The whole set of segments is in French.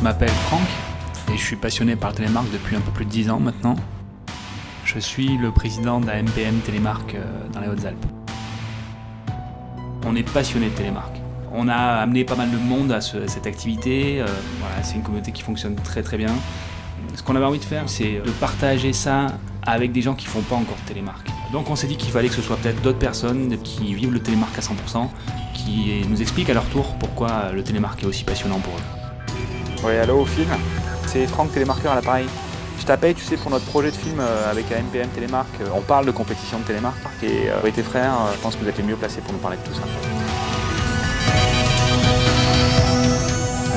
Je m'appelle Franck et je suis passionné par le télémark depuis un peu plus de 10 ans maintenant. Je suis le président de la MPM Télémark dans les Hautes-Alpes. On est passionné de télémark. On a amené pas mal de monde à cette activité. Voilà, c'est une communauté qui fonctionne très très bien. Ce qu'on avait envie de faire, c'est de partager ça avec des gens qui ne font pas encore de télémark. Donc on s'est dit qu'il fallait que ce soit peut-être d'autres personnes qui vivent le télémark à 100%, qui nous expliquent à leur tour pourquoi le télémark est aussi passionnant pour eux. Oui, allô au film, c'est Franck Télémarqueur à l'appareil. Je t'appelle, tu sais, pour notre projet de film avec la MPM Télémark. On parle de compétition de télémark et tes frères, je pense que vous êtes les mieux placés pour nous parler de tout ça.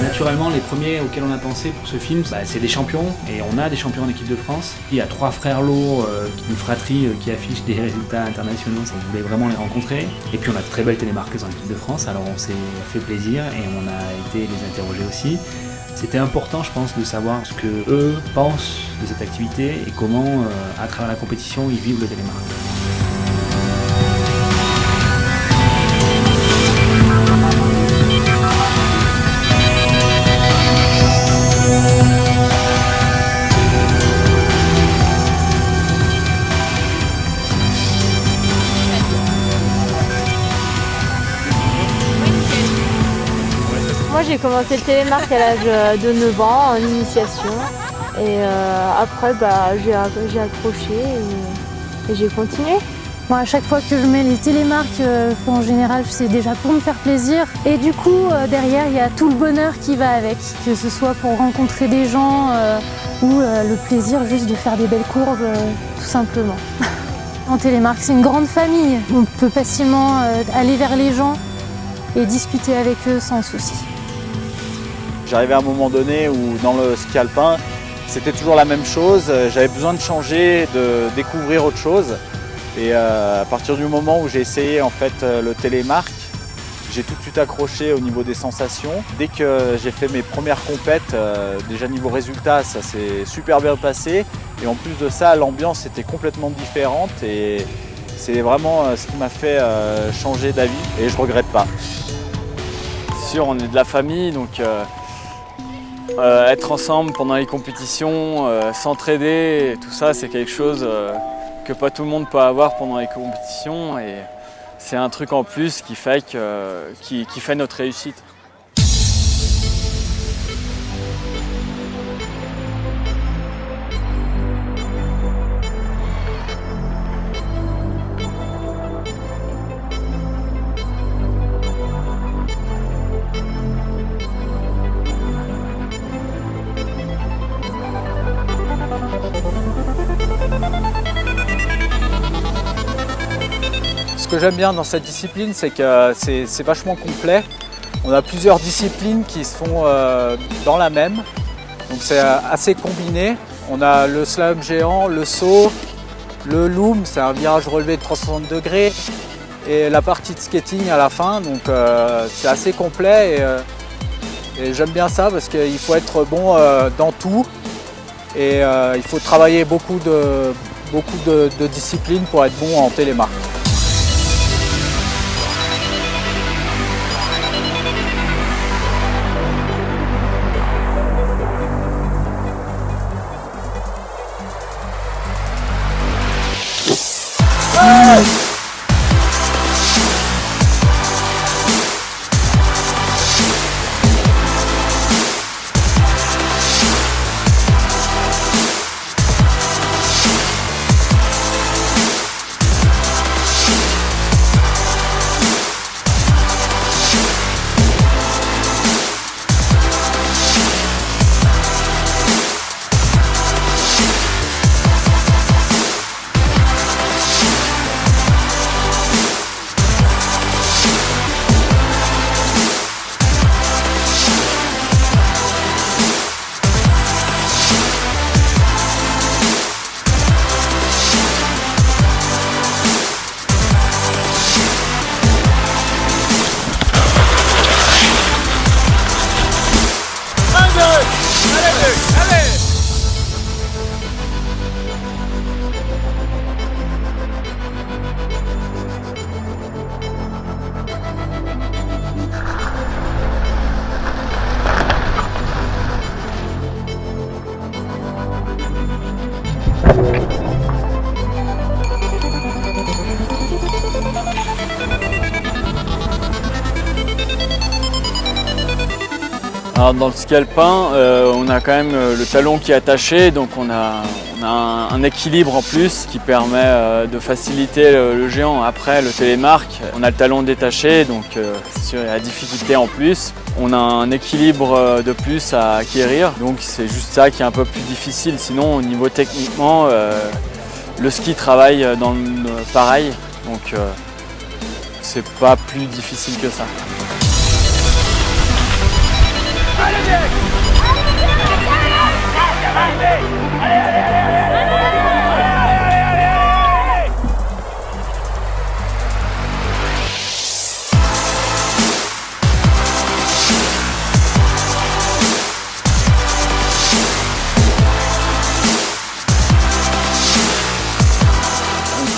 Naturellement, les premiers auxquels on a pensé pour ce film, c'est des champions, et on a des champions en équipe de France. Il y a 3 frères lots, une fratrie qui affiche des résultats internationaux, on voulait vraiment les rencontrer. Et puis on a de très belles télémarqueuses en équipe de France, alors on s'est fait plaisir et on a été les interroger aussi. C'était important, je pense, de savoir ce que eux pensent de cette activité et comment, à travers la compétition, ils vivent le télémark. Moi j'ai commencé le télémark à l'âge de 9 ans en initiation et après j'ai accroché et j'ai continué. Moi à chaque fois que je mets les télémarks, en général c'est déjà pour me faire plaisir et du coup derrière il y a tout le bonheur qui va avec, que ce soit pour rencontrer des gens ou le plaisir juste de faire des belles courbes tout simplement. En télémark c'est une grande famille, on peut facilement aller vers les gens et discuter avec eux sans souci. J'arrivais à un moment donné où dans le ski alpin, c'était toujours la même chose. J'avais besoin de changer, de découvrir autre chose. Et à partir du moment où j'ai essayé en fait le télémark, j'ai tout de suite accroché au niveau des sensations. Dès que j'ai fait mes premières compètes, déjà niveau résultat, ça s'est super bien passé. Et en plus de ça, l'ambiance était complètement différente. Et c'est vraiment ce qui m'a fait changer d'avis et je ne regrette pas. C'est sûr, on est de la famille, donc être ensemble pendant les compétitions, s'entraider, tout ça, c'est quelque chose que pas tout le monde peut avoir pendant les compétitions. Et c'est un truc en plus qui fait notre réussite. Ce que j'aime bien dans cette discipline, c'est que c'est vachement complet. On a plusieurs disciplines qui se font dans la même, donc c'est assez combiné. On a le slalom géant, le saut, le loom, c'est un virage relevé de 360 degrés, et la partie de skating à la fin, donc c'est assez complet et j'aime bien ça parce qu'il faut être bon dans tout et il faut travailler beaucoup de disciplines pour être bon en télémark. Alors dans le ski alpin, on a quand même le talon qui est attaché, donc on a un équilibre en plus qui permet de faciliter le géant. Après le télémark, on a le talon détaché, donc c'est sûr il y a la difficulté en plus. On a un équilibre de plus à acquérir, donc c'est juste ça qui est un peu plus difficile. Sinon au niveau techniquement, le ski travaille pareil, donc c'est pas plus difficile que ça.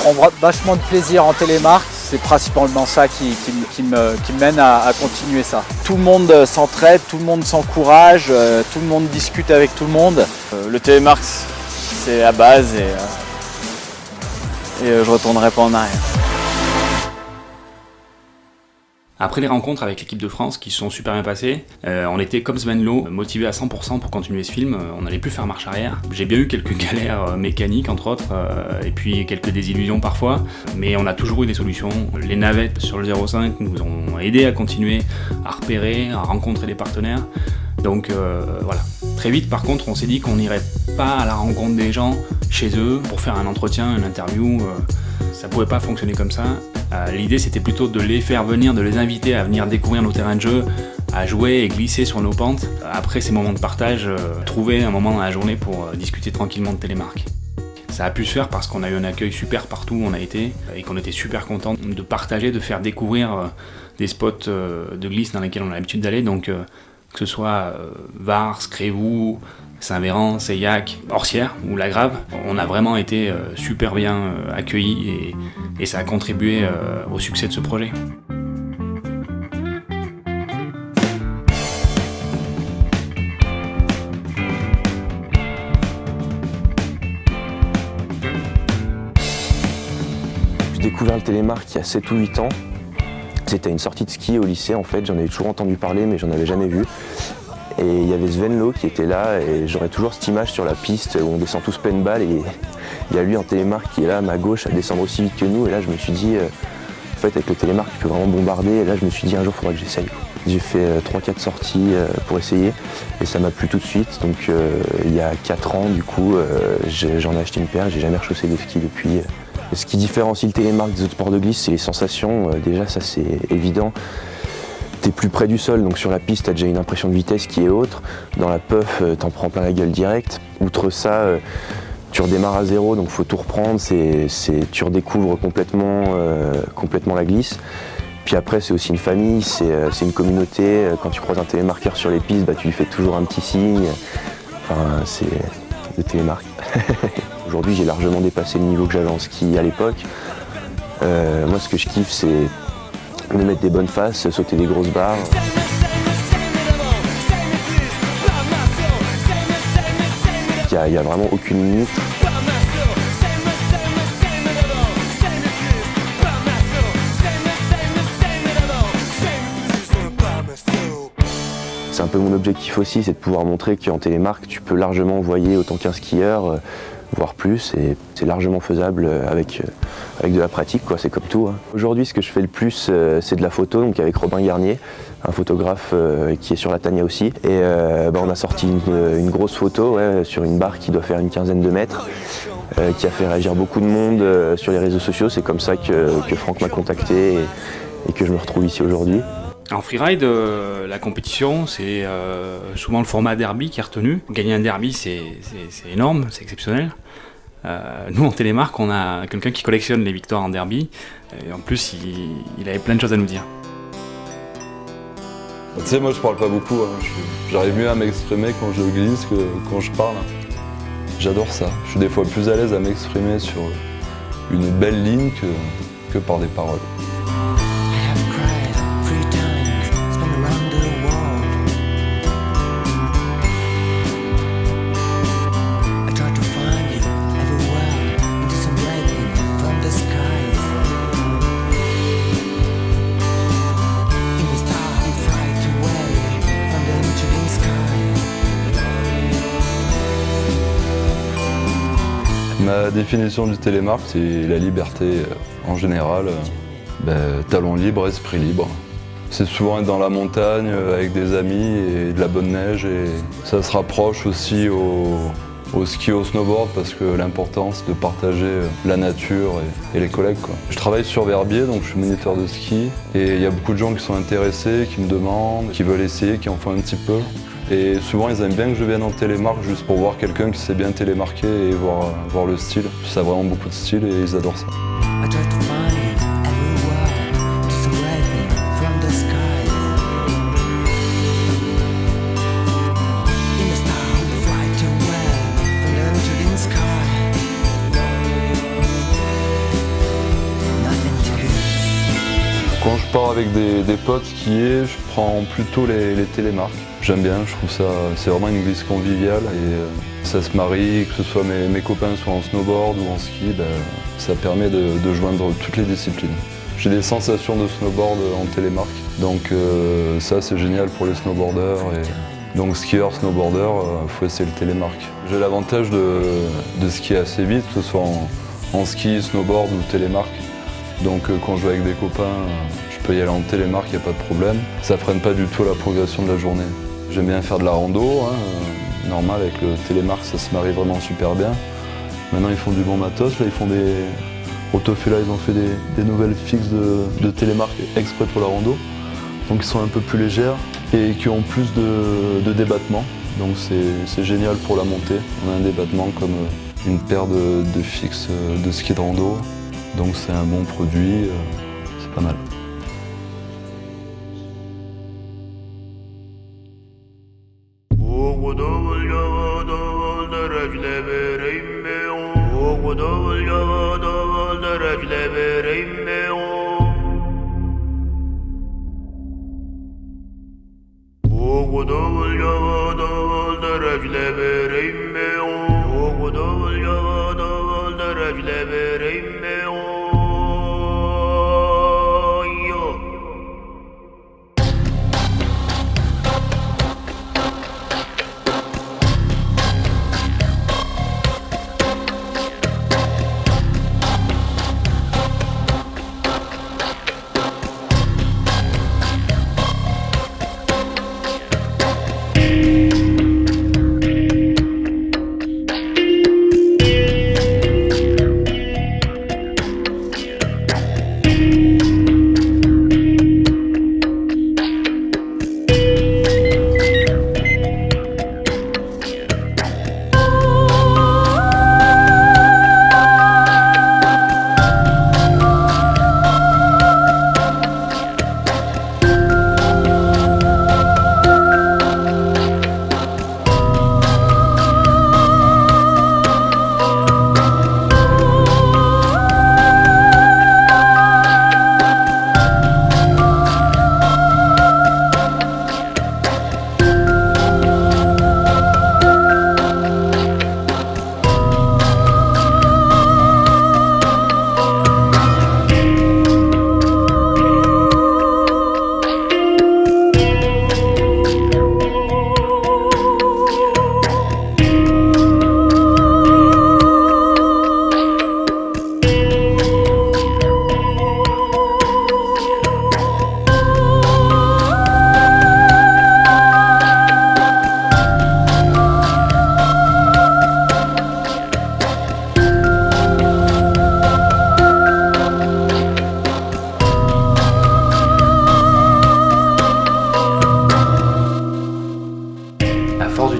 On prend vachement de plaisir en télémark, c'est principalement ça qui me mène à continuer ça. Tout le monde s'entraide, tout le monde s'encourage, tout le monde discute avec tout le monde. Le télémark c'est la base et je retournerai pas en arrière. Après les rencontres avec l'équipe de France qui se sont super bien passées, on était comme Sven Loh, motivés à 100% pour continuer ce film, on n'allait plus faire marche arrière. J'ai bien eu quelques galères mécaniques entre autres, et puis quelques désillusions parfois, mais on a toujours eu des solutions. Les navettes sur le 05 nous ont aidés à continuer à repérer, à rencontrer des partenaires. Donc voilà. Très vite par contre on s'est dit qu'on n'irait pas à la rencontre des gens chez eux pour faire un entretien, une interview. Ça pouvait pas fonctionner comme ça. L'idée c'était plutôt de les faire venir, de les inviter à venir découvrir nos terrains de jeu, à jouer et glisser sur nos pentes. Après ces moments de partage, trouver un moment dans la journée pour discuter tranquillement de télémark. Ça a pu se faire parce qu'on a eu un accueil super partout où on a été et qu'on était super contents de partager, de faire découvrir des spots de glisse dans lesquels on a l'habitude d'aller. Donc que ce soit Vars, Crévoux, Saint-Véran, Seillac, Orsières ou La Grave, on a vraiment été super bien accueillis et ça a contribué au succès de ce projet. J'ai découvert le télémark il y a 7 ou 8 ans. C'était une sortie de ski au lycée en fait, j'en avais toujours entendu parler mais j'en avais jamais vu. Et il y avait Sven Loh qui était là et j'aurais toujours cette image sur la piste où on descend tous paintball et il y a lui en télémark qui est là à ma gauche à descendre aussi vite que nous et là je me suis dit en fait avec le télémark il peut vraiment bombarder et là je me suis dit un jour il faudra que j'essaye. J'ai fait 3-4 sorties pour essayer et ça m'a plu tout de suite donc il y a 4 ans du coup j'en ai acheté une paire, j'ai jamais rechaussé des skis depuis. Ce qui différencie le télémark des autres sports de glisse c'est les sensations, déjà ça c'est évident. T'es plus près du sol, donc sur la piste, t'as déjà une impression de vitesse qui est autre. Dans la puff, t'en prends plein la gueule direct. Outre ça, tu redémarres à zéro, donc faut tout reprendre. Tu redécouvres complètement la glisse. Puis après, c'est aussi une famille, c'est une communauté. Quand tu croises un télémarqueur sur les pistes, tu lui fais toujours un petit signe. Enfin, c'est le télémark. Aujourd'hui, j'ai largement dépassé le niveau que j'avais en ski à l'époque. Moi, ce que je kiffe, c'est me mettre des bonnes faces, sauter des grosses barres. Il n'y a vraiment aucune limite. C'est un peu mon objectif aussi, c'est de pouvoir montrer qu'en télémark, tu peux largement envoyer autant qu'un skieur, voire plus, et c'est largement faisable avec de la pratique, quoi. C'est comme tout. Hein. Aujourd'hui, ce que je fais le plus, c'est de la photo, donc avec Robin Garnier, un photographe qui est sur la Tania aussi. Et on a sorti une grosse photo sur une barre qui doit faire une quinzaine de mètres, qui a fait réagir beaucoup de monde sur les réseaux sociaux. C'est comme ça que Franck m'a contacté et que je me retrouve ici aujourd'hui. En freeride, la compétition, c'est souvent le format derby qui est retenu. Gagner un derby, c'est énorme, c'est exceptionnel. Nous, en télémark, on a quelqu'un qui collectionne les victoires en derby. Et en plus, il avait plein de choses à nous dire. Tu sais, moi, je parle pas beaucoup. Hein. J'arrive mieux à m'exprimer quand je glisse que quand je parle. J'adore ça. Je suis des fois plus à l'aise à m'exprimer sur une belle ligne que par des paroles. Ma définition du télémark, c'est la liberté en général. Talons libres, esprit libre. C'est souvent être dans la montagne avec des amis et de la bonne neige. Et ça se rapproche aussi au ski, au snowboard, parce que l'important c'est de partager la nature et les collègues, quoi. Je travaille sur Verbier, donc je suis moniteur de ski. Et il y a beaucoup de gens qui sont intéressés, qui me demandent, qui veulent essayer, qui en font un petit peu. Et souvent ils aiment bien que je vienne en télémark juste pour voir quelqu'un qui sait bien télémarquer et voir le style. Ça a vraiment beaucoup de style et ils adorent ça. Quand je pars avec des potes skier, je prends plutôt les télémarks. J'aime bien, je trouve ça, c'est vraiment une glisse conviviale et ça se marie, que ce soit mes copains soient en snowboard ou en ski, ça permet de joindre toutes les disciplines. J'ai des sensations de snowboard en télémark, donc ça c'est génial pour les snowboarders. Donc skieur, snowboarder, faut essayer le télémark. J'ai l'avantage de skier assez vite, que ce soit en ski, snowboard ou télémark. Donc quand je vais avec des copains, je peux y aller en télémark, il n'y a pas de problème. Ça freine pas du tout la progression de la journée. J'aime bien faire de la rando, normal, avec le télémark ça se marie vraiment super bien. Maintenant ils font du bon matos, là ils font Autofila, ils ont fait des nouvelles fixes de télémark exprès pour la rando. Donc ils sont un peu plus légères et qui ont plus de débattement. Donc c'est génial pour la montée. On a un débattement comme une paire de fixes de ski de rando. Donc c'est un bon produit, c'est pas mal.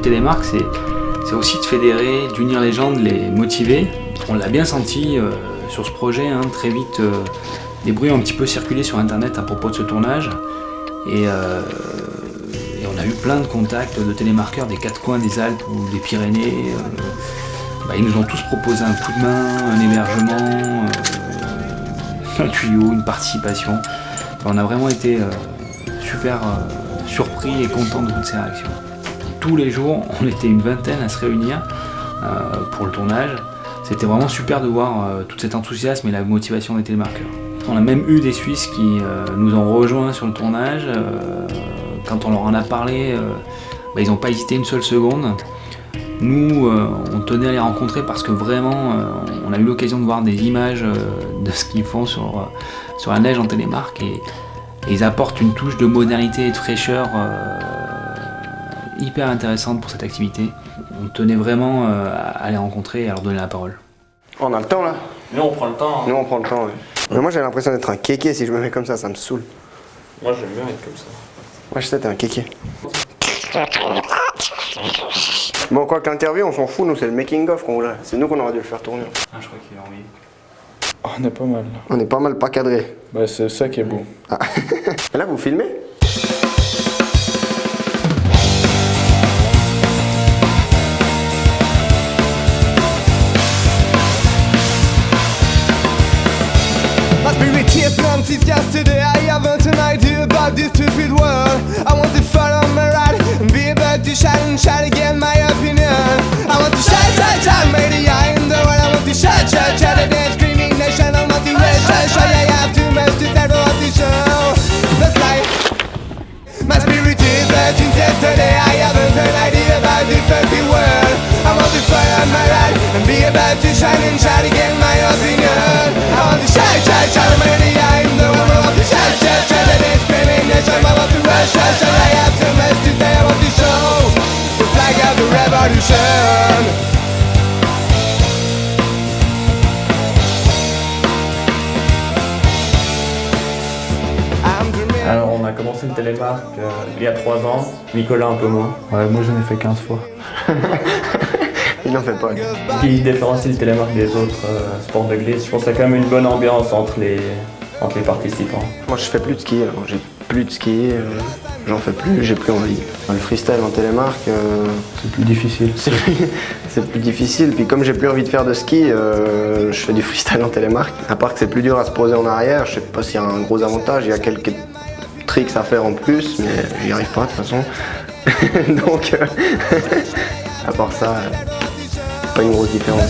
télémark, c'est aussi de fédérer, d'unir les gens, de les motiver. On l'a bien senti sur ce projet, très vite des bruits ont un petit peu circulé sur internet à propos de ce tournage et on a eu plein de contacts de télémarqueurs des quatre coins des Alpes ou des Pyrénées. Ils nous ont tous proposé un coup de main, un hébergement, un tuyau, une participation. On a vraiment été super surpris et contents de toutes ces réactions. Tous les jours, on était une vingtaine à se réunir pour le tournage. C'était vraiment super de voir tout cet enthousiasme et la motivation des télémarqueurs. On a même eu des Suisses qui nous ont rejoints sur le tournage. Quand on leur en a parlé, ils n'ont pas hésité une seule seconde. Nous, on tenait à les rencontrer parce que vraiment, on a eu l'occasion de voir des images de ce qu'ils font sur la neige en télémark et ils apportent une touche de modernité et de fraîcheur hyper intéressante pour cette activité. On tenait vraiment à les rencontrer et à leur donner la parole. On a le temps là? Nous, on prend le temps. Nous, on prend le temps, ouais. Mais moi, j'ai l'impression d'être un kéké. Si je me mets comme ça me saoule. Moi, j'aime bien être comme ça. Moi, je sais, t'es un kéké. Bon, quoi que l'interview, on s'en fout. Nous, c'est le making-of qu'on voulait. C'est nous qu'on aurait dû le faire tourner. Ah, je crois qu'il a envie. Oh, on est pas mal. On est pas mal pas cadré. Bah, c'est ça qui est beau. Ah. Et là, vous filmez? Since yesterday I haven't an idea about this stupid world. I want to follow my ride and be about to shine and shout again my opinion. I want to shout, shout, shout, maybe I am the one. I want to shout, shout, shout, and dance, screaming national motivation. Show I have too much to say about the show. That's life. My spirit is but since yesterday I haven't an idea about this stupid world. I want to follow my ride and be about to shine and shout again my opinion. I want to shout, shout, shout, maybe I am the one. I want to shout, shout, shout, and dance, screaming nation. I want to rush, rush, and I have too much to say. I want to show the flag of the revolution. Alors, on a commencé le télémark il y a 3 ans. Nicolas un peu moins. Ouais, moi j'en ai fait 15 fois. Il n'en fait pas. Ce qui différencie le télémark des autres sports de glisse, je pense qu'il y a quand même une bonne ambiance entre les participants. Moi, je fais plus de ski. Alors, j'ai plus de ski. J'en fais plus. J'ai plus envie. Le freestyle en télémark. C'est plus difficile. C'est plus difficile. Puis comme j'ai plus envie de faire de ski, je fais du freestyle en télémark. À part que c'est plus dur à se poser en arrière. Je sais pas s'il y a un gros avantage. Il y a quelques tricks à faire en plus, mais j'y arrive pas de toute façon. Donc, à part ça, pas une grosse différence.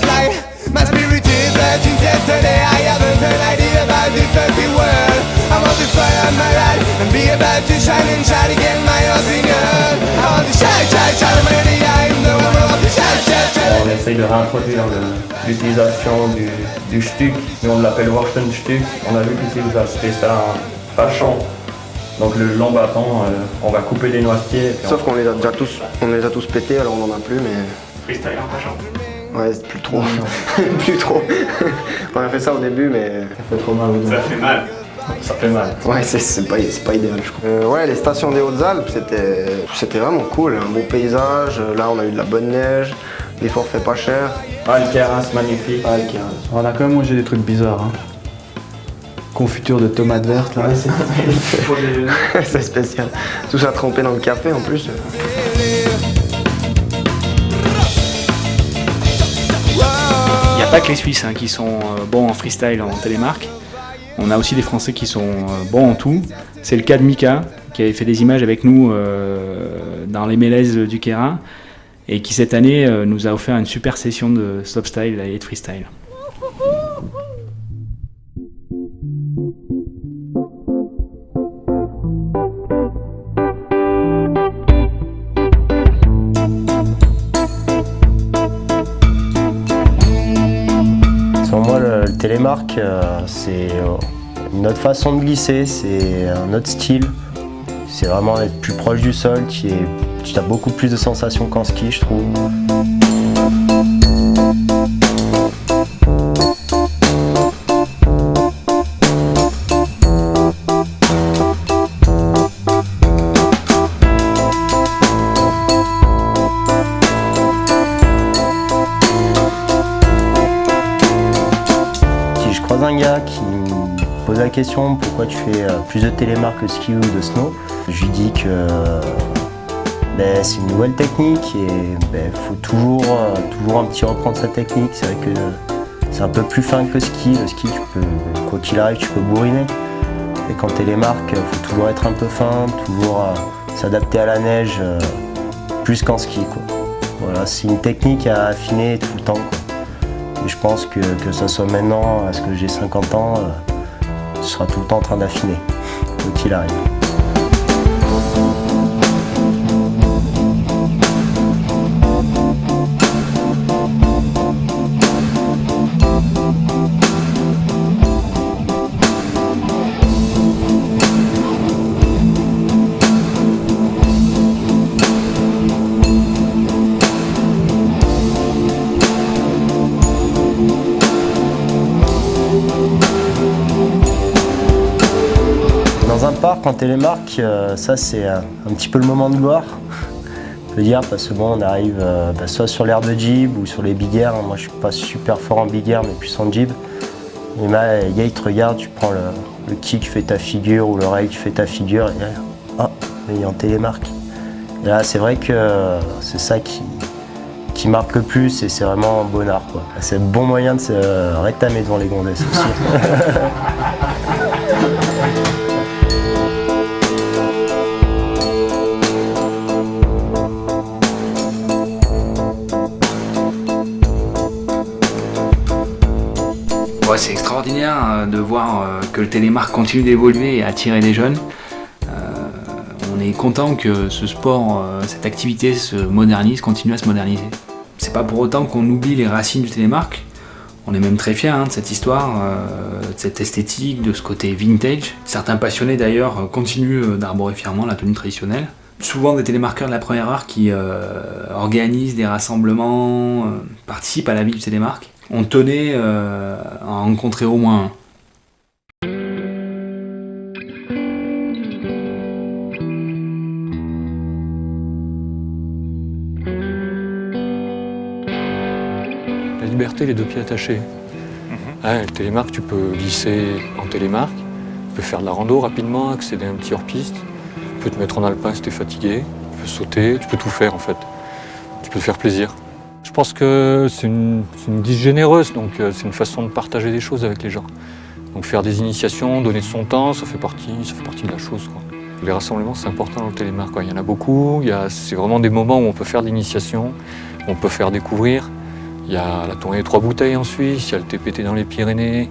My spirit is but since yesterday I haven't an idea about this dirty world. I want to follow my ride and be about to shine and shout again my opinion. I want to shout, shout, shout, maybe I am the one. I want to shout, shout, shout. On essaye de réintroduire l'utilisation du shtuck, mais on l'appelle Wurstenstück. On a vu qu'ici vous avez ça un pachon. Donc le long bâton, on va couper des noisetiers. Sauf qu'on les a déjà tous pétés, alors on en a plus, mais... Freestyle en pachon. Ouais, c'est plus trop. Plus trop. On a fait ça au début, mais... Ça fait trop mal. Ça fait mal. Ça fait mal. Ouais, c'est pas idéal, je crois. Ouais, les stations des Hautes-Alpes, c'était vraiment cool. Un beau paysage. Là, on a eu de la bonne neige. Les forfaits pas chers. Ah, le terrasse magnifique. Ah, le Keras. On a quand même mangé des trucs bizarres. Hein. Confiture de tomates vertes, là. C'est spécial. Tout ça trempé dans le café, en plus. Il n'y a pas que les Suisses qui sont bons en freestyle en télémark. On a aussi des Français qui sont bons en tout. C'est le cas de Mika, qui avait fait des images avec nous dans les mélèzes du Queyras et qui cette année nous a offert une super session de slopestyle et de freestyle. Pour moi, le télémark, c'est une autre façon de glisser, c'est un autre style. C'est vraiment être plus proche du sol, tu as beaucoup plus de sensations qu'en ski, je trouve. Un gars qui me pose la question pourquoi tu fais plus de télémark que de ski ou de snow. Je lui dis que c'est une nouvelle technique et faut toujours un petit reprendre sa technique. C'est vrai que c'est un peu plus fin que le ski. Le ski, quoi qu'il arrive, tu peux bourriner. Et quand télémark, il faut toujours être un peu fin, toujours s'adapter à la neige, plus qu'en ski, quoi. Voilà, c'est une technique à affiner tout le temps, quoi. Et je pense que ce soit maintenant, à ce que j'ai 50 ans, je serai tout le temps en train d'affiner, quoi qu'il arrive. Park en télémarque, ça c'est un petit peu le moment de gloire. Je veux dire, parce que bon, on arrive soit sur l'air de jib ou sur les big air. Moi je suis pas super fort en big air mais plus en jib. Et là, les gars ils te regardent, tu prends le kick fait ta figure ou le rail qui fait ta figure et là, il est en télémarque. Et là c'est vrai que c'est ça qui marque le plus et c'est vraiment un bon art, quoi. C'est un bon moyen de se rétamer devant les gonzesses aussi. Ouais, c'est extraordinaire de voir que le télémarque continue d'évoluer et attirer des jeunes. On est content que ce sport, cette activité se modernise, continue à se moderniser. C'est pas pour autant qu'on oublie les racines du télémarque. On est même très fiers de cette histoire, de cette esthétique, de ce côté vintage. Certains passionnés d'ailleurs continuent d'arborer fièrement la tenue traditionnelle. Souvent des télémarqueurs de la première heure qui organisent des rassemblements, participent à la vie du télémarque. On tenait à en rencontrer au moins un. La liberté, les deux pieds attachés. Ouais, le télémarque, tu peux glisser en télémarque, tu peux faire de la rando rapidement, accéder à un petit hors-piste, tu peux te mettre en alpin si t'es fatigué, tu peux sauter, tu peux tout faire en fait. Tu peux te faire plaisir. Je pense que c'est une guise généreuse, donc c'est une façon de partager des choses avec les gens. Donc faire des initiations, donner de son temps, ça fait partie de la chose, quoi. Les rassemblements, c'est important dans le télémarque, quoi. Il y en a beaucoup, c'est vraiment des moments où on peut faire de l'initiation, on peut faire découvrir. Il y a la tournée des 3 bouteilles en Suisse, il y a le TPT dans les Pyrénées,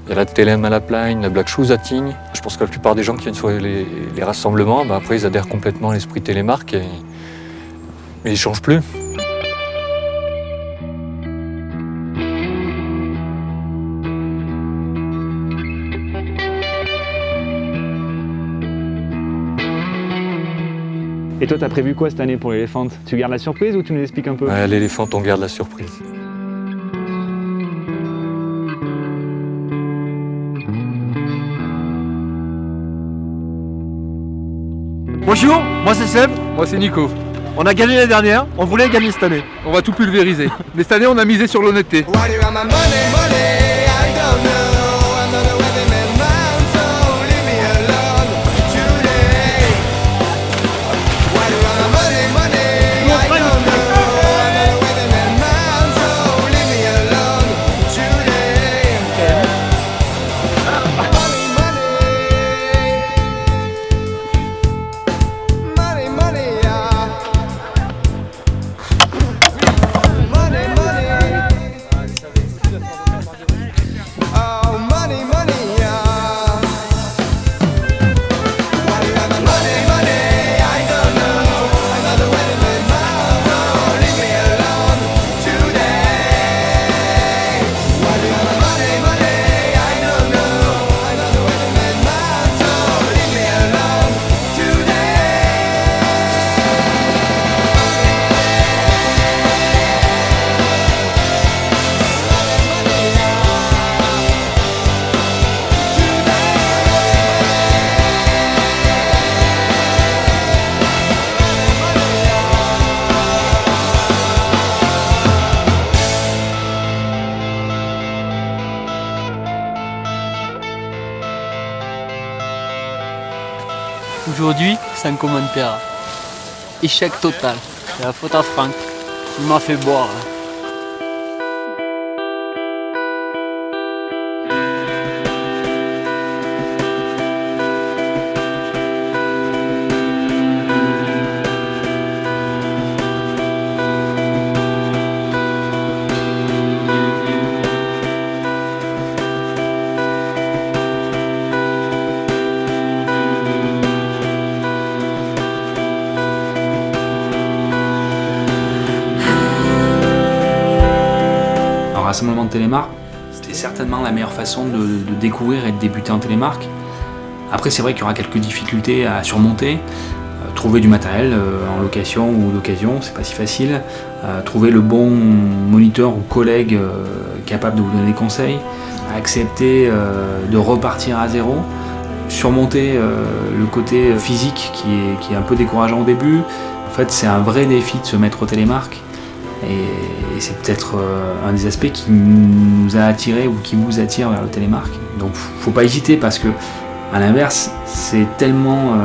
il y a la TLM à la Plagne, la Black Shoes à Tignes. Je pense que la plupart des gens qui viennent sur les rassemblements, après ils adhèrent complètement à l'esprit télémarque mais ils ne changent plus. Et toi, t'as prévu quoi cette année pour l'éléphante? Tu gardes la surprise ou tu nous expliques un peu? Ouais, l'éléphante, on garde la surprise. Bonjour, moi c'est Seb. Moi c'est Nico. On a gagné l'année dernière, on voulait gagner cette année. On va tout pulvériser. Mais cette année, on a misé sur l'honnêteté. Aujourd'hui, c'est un commentaire. Échec total. C'est la faute à Franck. Il m'a fait boire. Rassemblement de télémarque, c'était certainement la meilleure façon de découvrir et de débuter en télémarque. Après, c'est vrai qu'il y aura quelques difficultés à surmonter. Trouver du matériel en location ou d'occasion, c'est pas si facile. Trouver le bon moniteur ou collègue capable de vous donner des conseils. Accepter de repartir à zéro. surmonter le côté physique qui est un peu décourageant au début. En fait, c'est un vrai défi de se mettre au télémark. Et c'est peut-être un des aspects qui nous a attirés ou qui vous attire vers le télémark. Donc faut pas hésiter parce que à l'inverse, c'est tellement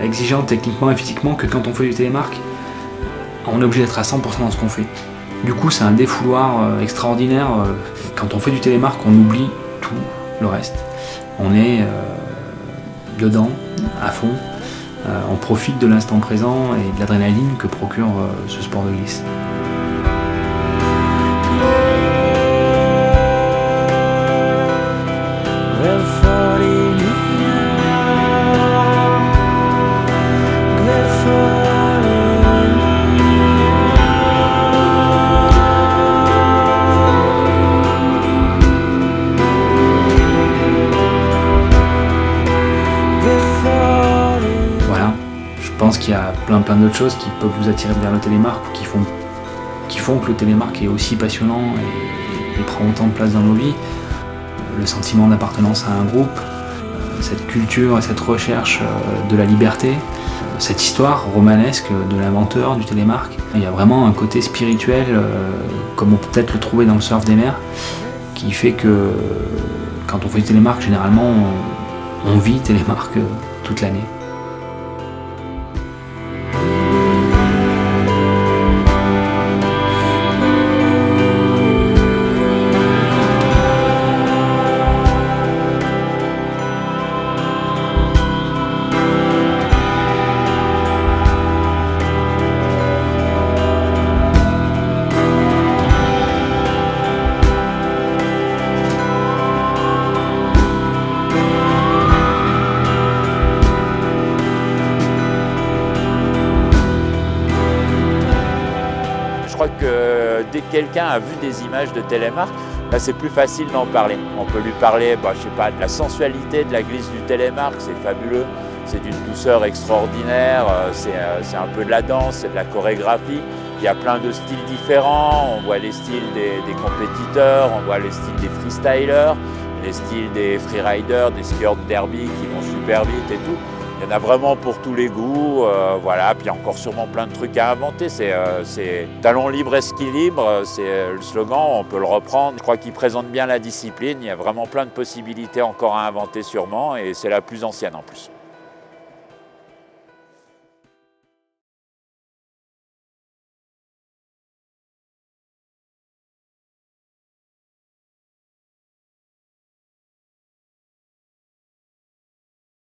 exigeant techniquement et physiquement que quand on fait du télémark, on est obligé d'être à 100% dans ce qu'on fait. Du coup, c'est un défouloir extraordinaire. Quand on fait du télémark, on oublie tout le reste. On est dedans, à fond. On profite de l'instant présent et de l'adrénaline que procure ce sport de glisse. Voilà, je pense qu'il y a plein d'autres choses qui peuvent vous attirer vers le télémark ou qui font que le télémark est aussi passionnant et prend autant de place dans nos vies. Le sentiment d'appartenance à un groupe, cette culture et cette recherche de la liberté, cette histoire romanesque de l'inventeur du télémark. Il y a vraiment un côté spirituel, comme on peut peut-être le trouver dans le surf des mers, qui fait que quand on fait du télémark, généralement, on vit télémark toute l'année. Je crois que dès que quelqu'un a vu des images de télémark, là, c'est plus facile d'en parler. On peut lui parler, je sais pas, de la sensualité de la glisse du télémark, c'est fabuleux, c'est d'une douceur extraordinaire, c'est un peu de la danse, c'est de la chorégraphie. Il y a plein de styles différents, on voit les styles des compétiteurs, on voit les styles des freestylers, les styles des freeriders, des skieurs de derby qui vont super vite et tout. Il y en a vraiment pour tous les goûts, voilà. Puis il y a encore sûrement plein de trucs à inventer. C'est talon libre et ski libre, c'est le slogan, on peut le reprendre. Je crois qu'il présente bien la discipline, il y a vraiment plein de possibilités encore à inventer sûrement et c'est la plus ancienne en plus.